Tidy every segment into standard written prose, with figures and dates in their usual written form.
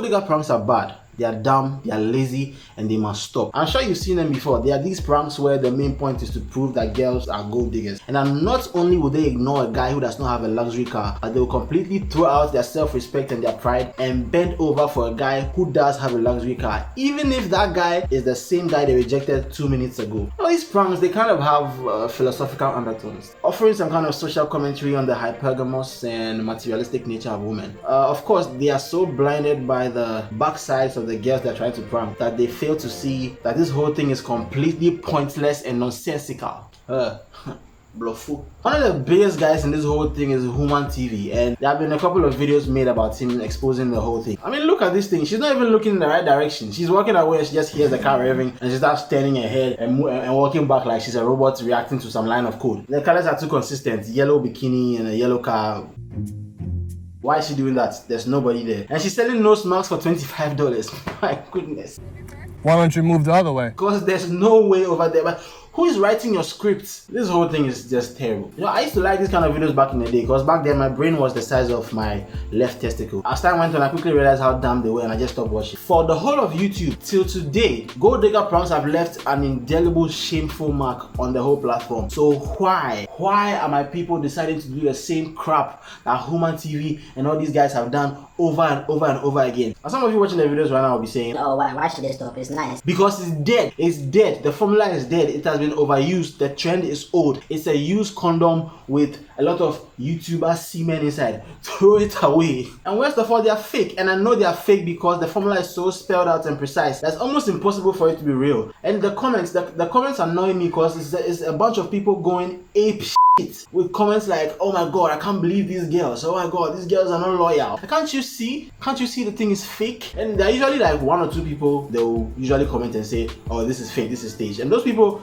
Gold digger pranks are bad. They are dumb, they are lazy, and they must stop. I'm sure you've seen them before. There are these pranks where the main point is to prove that girls are gold diggers. And not only will they ignore a guy who does not have a luxury car, but they will completely throw out their self-respect and their pride and bend over for a guy who does have a luxury car, even if that guy is the same guy they rejected 2 minutes ago. All these pranks, they kind of have philosophical undertones, offering some kind of social commentary on the hypergamous and materialistic nature of women. Of course, they are so blinded by the backsides of the girls they're trying to prank that they fail to see that this whole thing is completely pointless and nonsensical. Bluffo. One of the biggest guys in this whole thing is Human TV, and there have been a couple of videos made about him exposing the whole thing. I mean, look at this thing. She's not even looking in the right direction. She's walking away and she just hears the car revving and she starts turning her head and walking back like she's a robot reacting to some line of code. The colors are too consistent. Yellow bikini and a yellow car. Why is she doing that? There's nobody there. And she's selling nose masks for $25. My goodness. Why don't you move the other way? Because there's no way over there. But who is writing your scripts? This whole thing is just terrible. You know, I used to like these kind of videos back in the day because back then my brain was the size of my left testicle. As time went on, I quickly realized how dumb they were and I just stopped watching. For the whole of YouTube till today, gold digger pranks have left an indelible, shameful mark on the whole platform. So why are my people deciding to do the same crap that Human TV and all these guys have done over and over and over again? And some of you watching the videos right now will be saying, oh, why should they stop? It's nice. Because it's dead. It's dead. The formula is dead. It has been overused. The trend is old. It's a used condom with a lot of YouTuber semen inside. Throw it away. And worst of all, they are fake. And I know they are fake because the formula is so spelled out and precise that's almost impossible for it to be real. And the comments annoy me because it's a bunch of people going ape shit with comments like, oh my god, I can't believe these girls. Oh my god, these girls are not loyal. Can't you see the thing is fake? And there are usually like 1 or 2 people that will usually comment and say, oh, this is fake, this is staged. And those people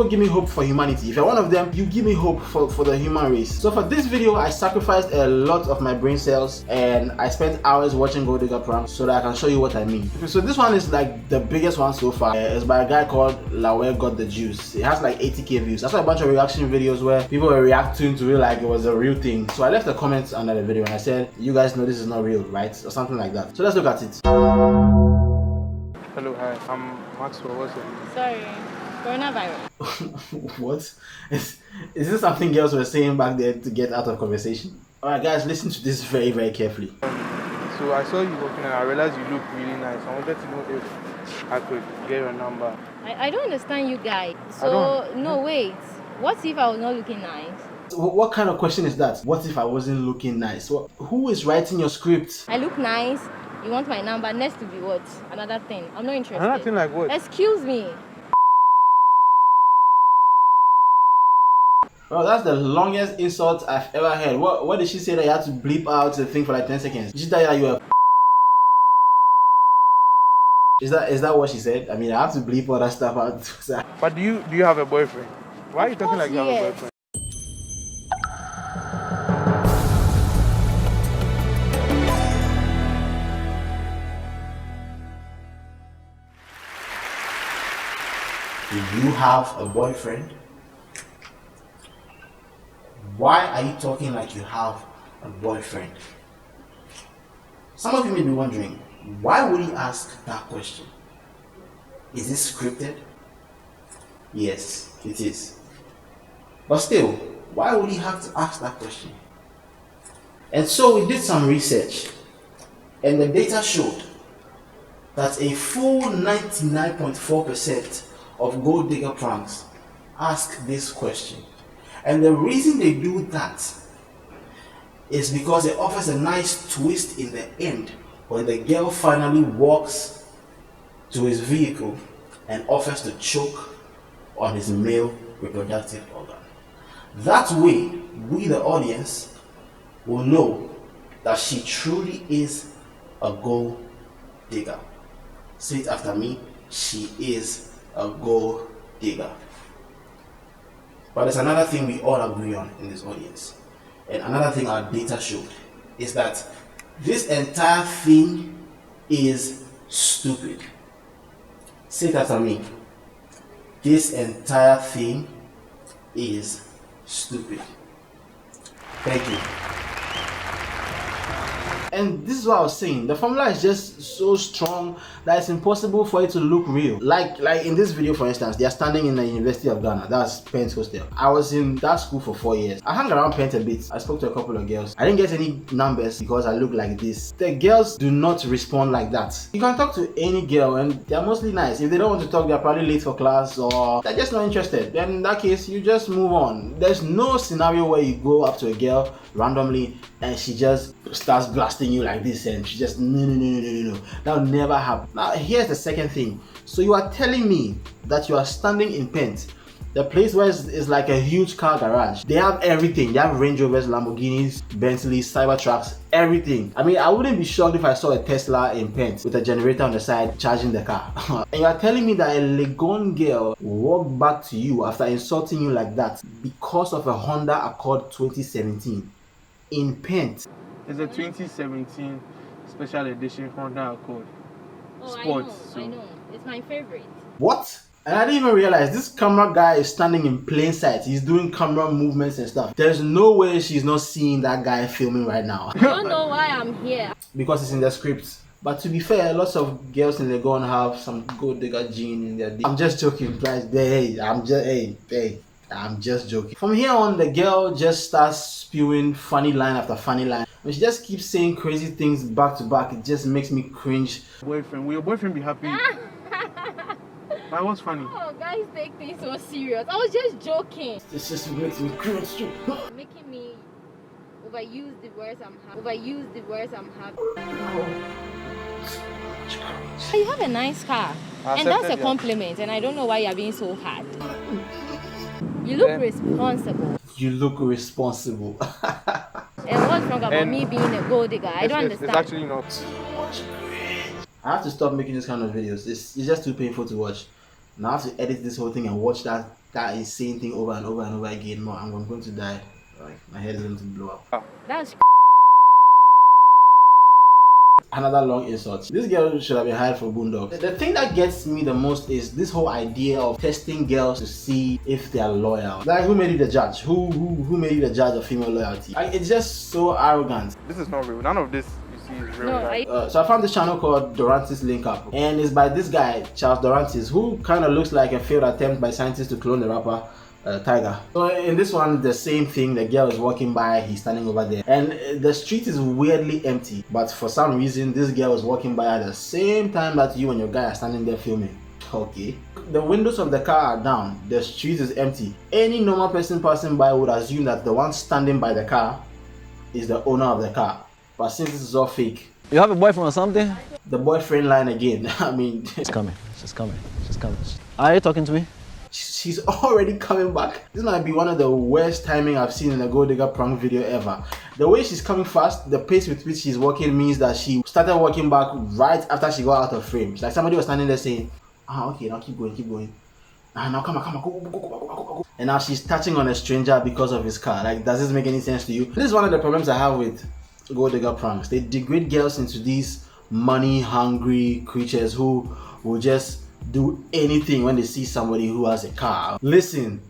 give me hope for humanity. If you're one of them, you give me hope for the human race. So for this video, I sacrificed a lot of my brain cells and I spent hours watching gold digger pranks so that I can show you what I mean. Okay, so this one is like the biggest one so far. It's by a guy called Laware Got the Juice. It has like 80k views. I saw a bunch of reaction videos where people were reacting to it like it was a real thing. So I left a comment under the video and I said, you guys know this is not real, right? Or something like that. So let's look at it. Hello, hi. I'm Maxwell. What's it? Sorry, coronavirus. What? Is this something girls were saying back there to get out of conversation? Alright guys, listen to this very, very carefully. So I saw you walking and I realized you look really nice. I wanted to know if I could get your number. I don't understand you guys. So, no, wait. What if I was not looking nice? What kind of question is that? What if I wasn't looking nice? Who is writing your script? I look nice. You want my number? Next to be what? Another thing. I'm not interested. Another thing like what? Excuse me. Bro, that's the longest insult I've ever heard. What did she say that you had to bleep out the thing for like 10 seconds? Did she tell you that you were Is that what she said? I mean, I have to bleep all that stuff out. But do you have a boyfriend? Why are you talking like you have a boyfriend? Do you have a boyfriend? Why are you talking like you have a boyfriend? Some of you may be wondering, why would he ask that question? Is this scripted? Yes, it is. But still, why would he have to ask that question? And so we did some research, and the data showed that a full 99.4% of gold digger pranks ask this question. And the reason they do that is because it offers a nice twist in the end when the girl finally walks to his vehicle and offers to choke on his male reproductive organ. That way, we the audience will know that she truly is a gold digger. Say it after me, she is a gold digger. But there's another thing we all agree on in this audience, and another thing our data showed is that this entire thing is stupid. Say it after me. This entire thing is stupid. Thank you. And this is what I was saying. The formula is just so strong that it's impossible for it to look real. Like in this video, for instance, they are standing in the University of Ghana. That's Pent Hostel. I was in that school for 4 years. I hung around Pent a bit. I spoke to a couple of girls. I didn't get any numbers because I look like this. The girls do not respond like that. You can talk to any girl and they're mostly nice. If they don't want to talk, they're probably late for class or they're just not interested. Then in that case, you just move on. There's no scenario where you go up to a girl randomly and she just starts blasting you like this and she just no. That will never happen. Now here's the second thing. So you are telling me that you are standing in Pent, the place where is like a huge car garage. They have everything. They have Range Rovers, Lamborghinis, Bentleys, Cybertrucks, everything. I mean, I wouldn't be shocked if I saw a Tesla in Pent with a generator on the side charging the car. And you are telling me that a Legon girl walked back to you after insulting you like that because of a Honda Accord 2017 in Pent. It's a 2017 special edition Honda Accord. Oh, Sports. I know. It's my favorite. What? And I didn't even realize this camera guy is standing in plain sight. He's doing camera movements and stuff. There's no way she's not seeing that guy filming right now. I don't know why I'm here. Because it's in the script. But to be fair, lots of girls in Legon have some gold digger gene in their I'm just joking, guys. I'm just joking. From here on, the girl just starts spewing funny line after funny line. When she just keeps saying crazy things back to back, it just makes me cringe. Boyfriend, will your boyfriend be happy? That was funny. Oh, guys take things so serious. I was just joking. This just makes me cringe too. Making me overuse the words I'm happy. You have a nice car. And that's a compliment. And I don't know why you're being so hard. You look responsible. You look responsible. And what's wrong about me being a gold digger? I don't understand. It's actually not. I have to stop making this kind of videos. It's just too painful to watch. Now I have to edit this whole thing and watch that insane thing over and over and over again. No, I'm going to die. Like, my head is going to blow up. That's Another long insult. This girl should have been hired for Boondocks. The thing that gets me the most is this whole idea of testing girls to see if they are loyal. Like, who made you the judge? Who made you the judge of female loyalty? Like, it's just so arrogant. This is not real. None of this you see is real. No, so I found this channel called Dorantis Link Up, and it's by this guy Charles Dorantis, who kind of looks like a failed attempt by scientists to clone the rapper Tiger. So in this one, the same thing. The girl is walking by, he's standing over there, and the street is weirdly empty. But for some reason, this girl is walking by at the same time that you and your guy are standing there filming. Okay. The windows of the car are down. The street is empty. Any normal person passing by would assume that the one standing by the car is the owner of the car. But since this is all fake, you have a boyfriend or something? The boyfriend line again. I mean, she's coming. Are you talking to me? She's already coming back. This might be one of the worst timing I've seen in a gold digger prank video ever. The way she's coming fast, the pace with which she's walking means that she started walking back right after she got out of frame. It's like somebody was standing there saying, okay, now keep going. Now come on, go. And now she's touching on a stranger because of his car. Like, does this make any sense to you? This is one of the problems I have with gold digger pranks. They degrade girls into these money hungry creatures who will just do anything when they see somebody who has a car. Listen,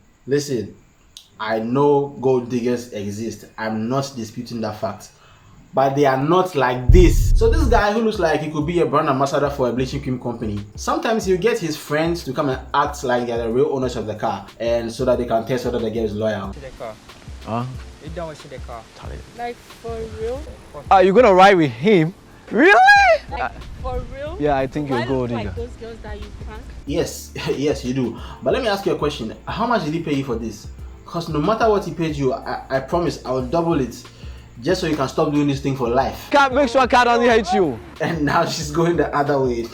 I know gold diggers exist. I'm not disputing that fact, but they are not like this. So this guy who looks like he could be a brand ambassador for a bleaching cream company, sometimes he'll get his friends to come and act like they're the real owners of the car, and so that they can test whether the girl is loyal. The car. You don't see the car. like for real. Are you gonna ride with him? Really? Like for real. Yeah, I think you're gold digger. Like those girls that you prank. Yes, yes, you do. But let me ask you a question. How much did he pay you for this? Because no matter what he paid you, I promise I will double it, just so you can stop doing this thing for life. Can't make sure car doesn't hate you. And now she's going the other way.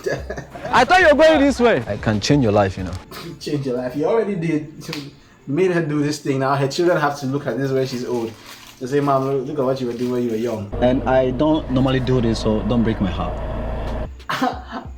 I thought you were going this way. I can change your life, you know. Change your life. You already did. You made her do this thing. Now her children have to look at this when she's old. They say, Mom, look at what you were doing when you were young. And I don't normally do this, so don't break my heart.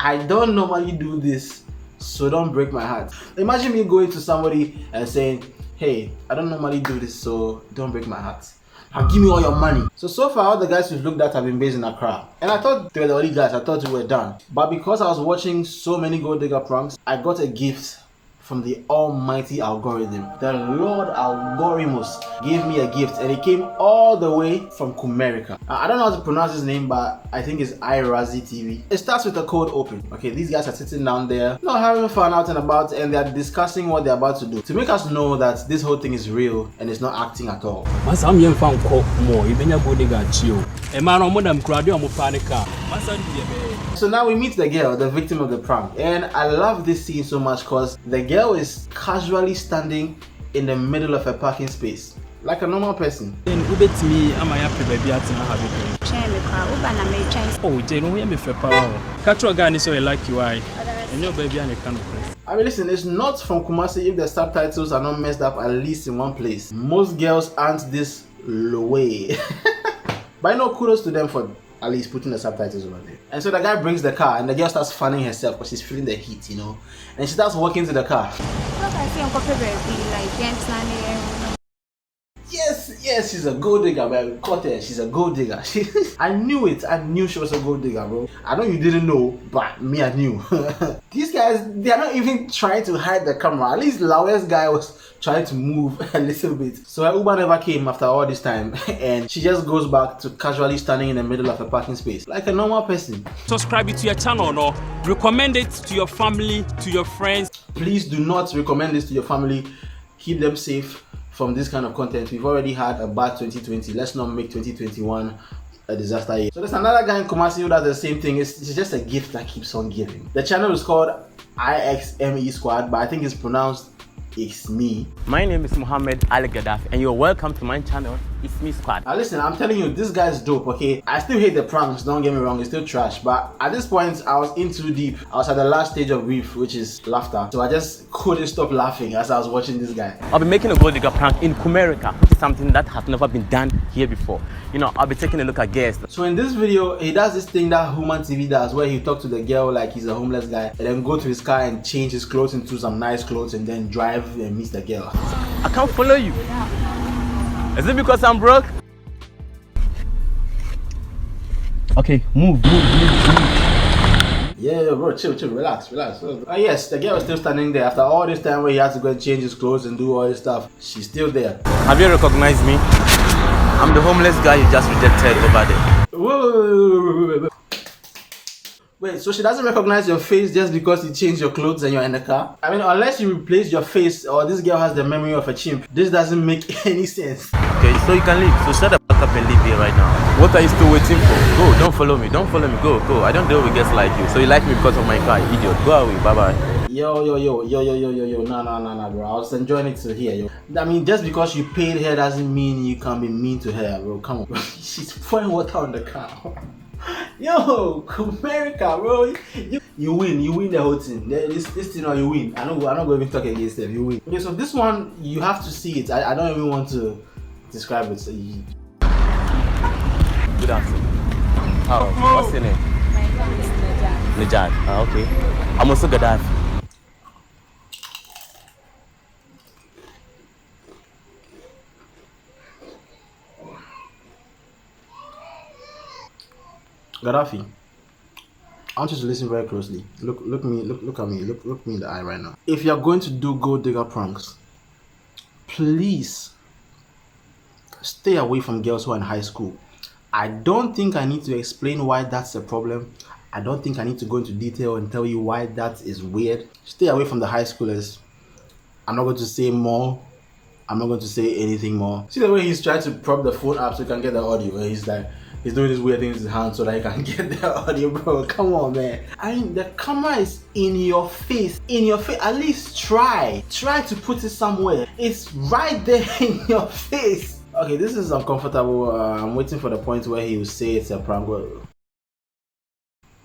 I don't normally do this, so don't break my heart. Imagine me going to somebody and saying, hey, I don't normally do this, so don't break my heart. Now give me all your money. So far, all the guys we've looked at have been based in Accra. And I thought they were the only guys. I thought we were done. But because I was watching so many gold digger pranks, I got a gift from the almighty algorithm. The Lord Algorimus gave me a gift, and it came all the way from Kumerica. I don't know how to pronounce his name, but I think it's iRazi TV. It starts with a cold open. Okay, these guys are sitting down there, not having fun out and about, and they're discussing what they're about to do to make us know that this whole thing is real and it's not acting at all. So now we meet the girl, the victim of the prank, and I love this scene so much because the girl is casually standing in the middle of a parking space like a normal person. Oh, catch a guy so like you I. And your baby and kind of place. I mean, listen, it's not from Kumasi if the subtitles are not messed up at least in one place. Most girls aren't this low way. But I know kudos to them for at least putting the subtitles over there. And so the guy brings the car and the girl starts fanning herself because she's feeling the heat, you know. And she starts walking to the car. Yes, she's a gold digger, man. Caught her, she's a gold digger. I knew it. I knew she was a gold digger, bro. I know you didn't know, but me, I knew. These guys, they are not even trying to hide the camera. At least Lauer's guy was trying to move a little bit. So her Uber never came after all this time, and she just goes back to casually standing in the middle of a parking space like a normal person. Subscribe it to your channel, no? Recommend it to your family, to your friends. Please do not recommend this to your family. Keep them safe from this kind of content. We've already had a bad 2020. Let's not make 2021 a disaster year. So there's another guy in Kumasi who does the same thing. It's just a gift that keeps on giving. The channel is called IXME Squad, but I think it's pronounced It's Me. My name is Muhammad Ali Gaddafi, and you're welcome to my channel, It's Me Squad. Now listen, I'm telling you, this guy's dope, okay? I still hate the pranks, don't get me wrong, it's still trash, but at this point, I was in too deep. I was at the last stage of grief, which is laughter. So I just couldn't stop laughing as I was watching this guy. I'll be making a gold digger prank in Kumerica, which is something that has never been done here before. You know, I'll be taking a look at guests. So in this video, he does this thing that Human TV does, where he talks to the girl like he's a homeless guy, and then go to his car and change his clothes into some nice clothes, and then drive and meet the girl. I can't follow you. Is it because I'm broke? Okay, move. Yeah, bro, chill, relax. Yes, the girl is still standing there after all this time where he has to go and change his clothes and do all this stuff. She's still there. Have you recognized me? I'm the homeless guy you just rejected over there. Whoa. Wait, so she doesn't recognize your face just because you changed your clothes and you're in the car? I mean, unless you replace your face or this girl has the memory of a chimp, this doesn't make any sense. Okay, so you can leave. So shut the fuck up and leave here right now. What are you still waiting for? Go, don't follow me. Go. I don't deal with guys like you. So you like me because of my car, you idiot. Go away, bye-bye. Yo, nah, bro. I was enjoying it to hear, yo. I mean, just because you paid her doesn't mean you can be mean to her, bro. Come on, bro. She's pouring water on the car. Yo, America, bro. You win the whole thing. This thing, you win. I'm not going to even talk against them. You win. Okay, so this one, you have to see it. I don't even want to describe it. So Good afternoon. How? What's your name? My name is Najat. Najat. Okay. I'm also Gaddafi. Gaddafi, I want you to listen very closely. Look at me. Look me in the eye right now. If you're going to do gold digger pranks, please stay away from girls who are in high school. I don't think I need to explain why that's a problem. I don't think I need to go into detail and tell you why that is weird. Stay away from the high schoolers. I'm not going to say more. I'm not going to say anything more. See the way he's trying to prop the phone up so he can get the audio. He's like, he's doing this weird thing with his hand so that he can get the audio, bro. Come on, man. I mean, the camera is in your face. At least try to put it somewhere. It's right there in your face. Okay, this is uncomfortable. I'm waiting for the point where he will say it's a prank.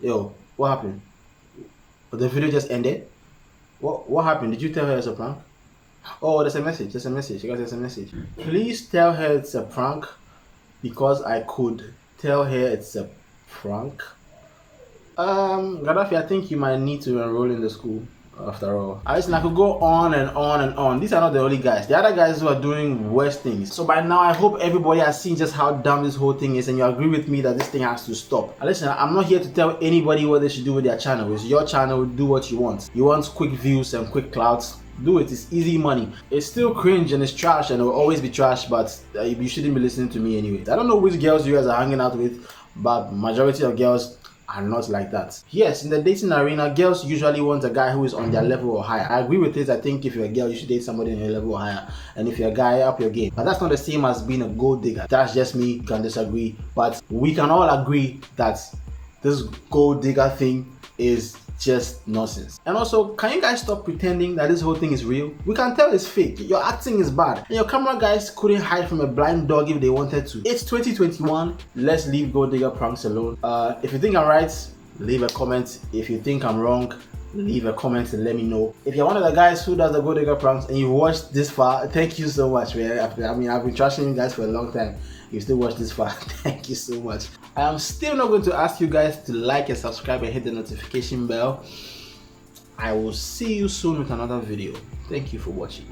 Yo, what happened? The video just ended? What happened? Did you tell her it's a prank? Oh, there's a message. You guys, there's a message. Please tell her it's a prank because I could tell her it's a prank. Gaddafi, I think you might need to enroll in the school after all. I could go on and on. These are not the only guys. The other guys who are doing worse things. So by now, I hope everybody has seen just how dumb this whole thing is and you agree with me that this thing has to stop. And listen, I'm not here to tell anybody what they should do with their channel. It's your channel, do what you want. You want quick views and quick clouds, Do it. It's easy money. It's still cringe and it's trash and it will always be trash, but you shouldn't be listening to me anyways. I don't know which girls you guys are hanging out with, but majority of girls are not like that. Yes, in the dating arena, girls usually want a guy who is on their level or higher. I agree with this. I think if you're a girl, you should date somebody on your level or higher. And if you're a guy, up your game. But that's not the same as being a gold digger. That's just me. You can disagree. But we can all agree that this gold digger thing is just nonsense. And also, can you guys stop pretending that this whole thing is real? We can tell it's fake. Your acting is bad. And your camera guys couldn't hide from a blind dog if they wanted to. It's 2021. Let's leave gold digger pranks alone. If you think I'm right, leave a comment. If you think I'm wrong, leave a comment and let me know. If you're one of the guys who does the gold digger pranks and you watched this far, thank you so much, man. I mean, I've been trashing you guys for a long time. You still watch this far. Thank you so much. I am still not going to ask you guys to like and subscribe and hit the notification bell. I will see you soon with another video. Thank you for watching.